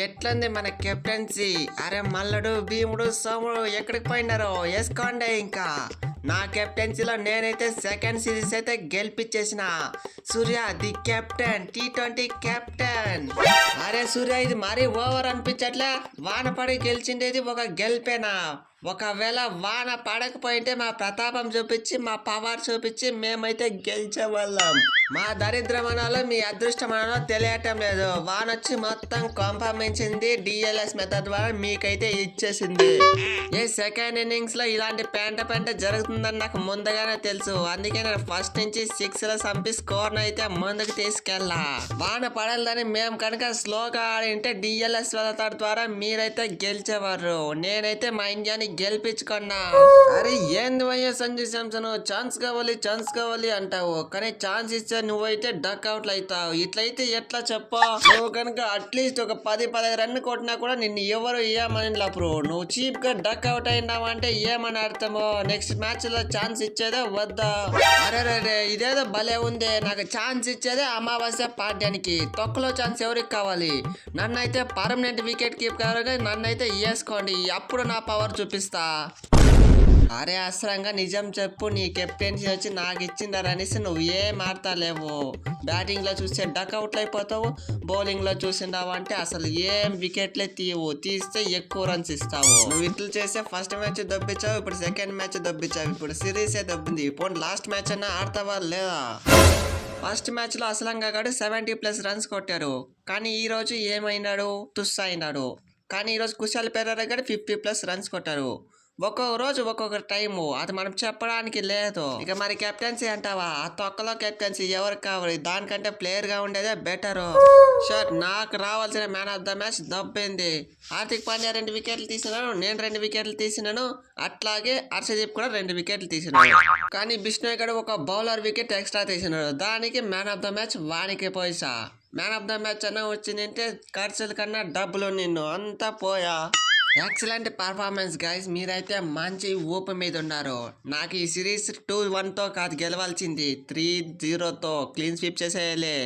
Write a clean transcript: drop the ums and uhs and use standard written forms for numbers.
ఎట్లుంది మన కెప్టెన్సీ? అరే మల్లడు భీముడు సోముడు ఎక్కడికి పోయినారో వేసుకోండి. ఇంకా నా కెప్టెన్సీలో నేనైతే సెకండ్ సిరీస్ అయితే గెలిపించేసిన. సూర్య ది కెప్టెన్, T20 కెప్టెన్. అరే సూర్య, ఇది మరీ ఓవర్ అనిపించట్లే. వాన పడి గెలిచిండేది ఒక గెలిపేనా? ఒకవేళ వాన పడకపోయింటే మా ప్రతాపం చూపించి మా పవర్ చూపించి మేమైతే గెలిచేవాళ్ళం. మా దరిద్రమనాలో మీ అదృష్టమనాలో తెలియటం లేదు. వాన వచ్చి మొత్తం కొంపమించింది. డిఎల్ఎస్ మెథడ్ ద్వారా మీకైతే ఇచ్చేసింది. సెకండ్ ఇన్నింగ్స్ లో ఇలాంటి పెంట జరుగుతుందని నాకు ముందుగానే తెలుసు. అందుకే నేను ఫస్ట్ నుంచి 6 లో చంపి స్కోర్ అయితే ముందుకు తీసుకెళ్ళా. వాన పడాలని మేము కనుక స్లోగా ఆడింటే డిఎల్ఎస్ మెథడ్ ద్వారా మీరైతే గెలిచేవారు. నేనైతే మా ఇండియాని గెలిపించుకున్నా. అరే ఏంది వయ్యా సంజయ్ శాంసన్, ఛాన్స్ కావాలి అంటావు, కానీ ఛాన్స్ ఇచ్చే నువ్వైతే డక్ అవుట్ అవుతావు. ఇట్లయితే ఎట్లా చెప్పు? నువ్వు కనుక అట్లీస్ట్ ఒక 10-15 రన్ కొట్టినా కూడా నిన్ను ఎవరు ఏమని బ్రో. నువ్వు చీప్ గా డక్ అవుట్ అయినావు అంటే ఏమని అర్థమో? నెక్స్ట్ మ్యాచ్ లో ఛాన్స్ ఇచ్చేదే వద్దా? అరే ఇదేదో భలే ఉంది. నాకు ఛాన్స్ ఇచ్చేదే అమావాస్య పాడ్యానికి. తొక్కలో ఛాన్స్ ఎవరికి కావాలి? నన్నైతే పర్మనెంట్ వికెట్ కీపర్ నన్నైతే వేసుకోండి, అప్పుడు నా పవర్ చూపిస్తా. అరే అసలంగా నిజం చెప్పు, నీ కెప్టెన్సీ వచ్చి నాకు ఇచ్చిందరనేసి నువ్వు ఏం ఆడతాలేవు. బ్యాటింగ్ లో చూస్తే డక్అవుట్లు అయిపోతావు, బౌలింగ్ లో చూసిండావు అంటే అసలు ఏం వికెట్లే తీయవు. తీస్తే ఎక్కువ రన్స్ ఇస్తావు. నువ్వు ఇట్లు చేస్తే ఫస్ట్ మ్యాచ్ దొబ్బించావు, ఇప్పుడు సెకండ్ మ్యాచ్ దొబ్బించావు, ఇప్పుడు సిరీసే దొబ్బింది. ఇప్పుడు లాస్ట్ మ్యాచ్ అన్నా ఆడతావా లేదా? ఫస్ట్ మ్యాచ్ లో అసలంగా 70+ రన్స్ కొట్టారు, కానీ ఈ రోజు ఏమైనాడు? తుస్ అయినాడు. కానీ ఈరోజు కుశాల్ పెరేరా 50+ రన్స్ కొట్టారు. ఒక్కొక్క రోజు ఒక్కొక్క టైము, అది మనం చెప్పడానికి లేదు. ఇక మరి కెప్టెన్సీ అంటావా? ఆ తొక్కలో కెప్టెన్సీ ఎవరికి కావాలి? దానికంటే ప్లేయర్ గా ఉండేదే బెటర్. షూర్, నాకు రావాల్సిన మ్యాన్ ఆఫ్ ద మ్యాచ్ దొబ్బింది. హార్దిక్ పాండ్యా 2 వికెట్లు తీసినాను, నేను 2 వికెట్లు తీసినాను, అట్లాగే హర్షదీప్ కూడా 2 వికెట్లు తీసినాడు. కానీ బిష్ణోయ్ గడు ఒక బౌలర్ వికెట్ ఎక్స్ట్రా తీసినాడు. దానికి మ్యాన్ ఆఫ్ ద మ్యాచ్ వానికి పోయిసా. మ్యాన్ ఆఫ్ ద మ్యాచ్ అన్నా వచ్చిందంటే ఖర్చుల కన్నా డబ్బులు నిన్ను అంతా పోయా. ఎక్సలెంట్ పర్ఫార్మెన్స్ గైస్, మీరైతే మంచి ఊపు మీద ఉన్నారు. నాకు ఈ సిరీస్ 2-1తో కాదు గెలవాల్సింది, 3-0తో క్లీన్ స్వీప్ చేసేయాలి.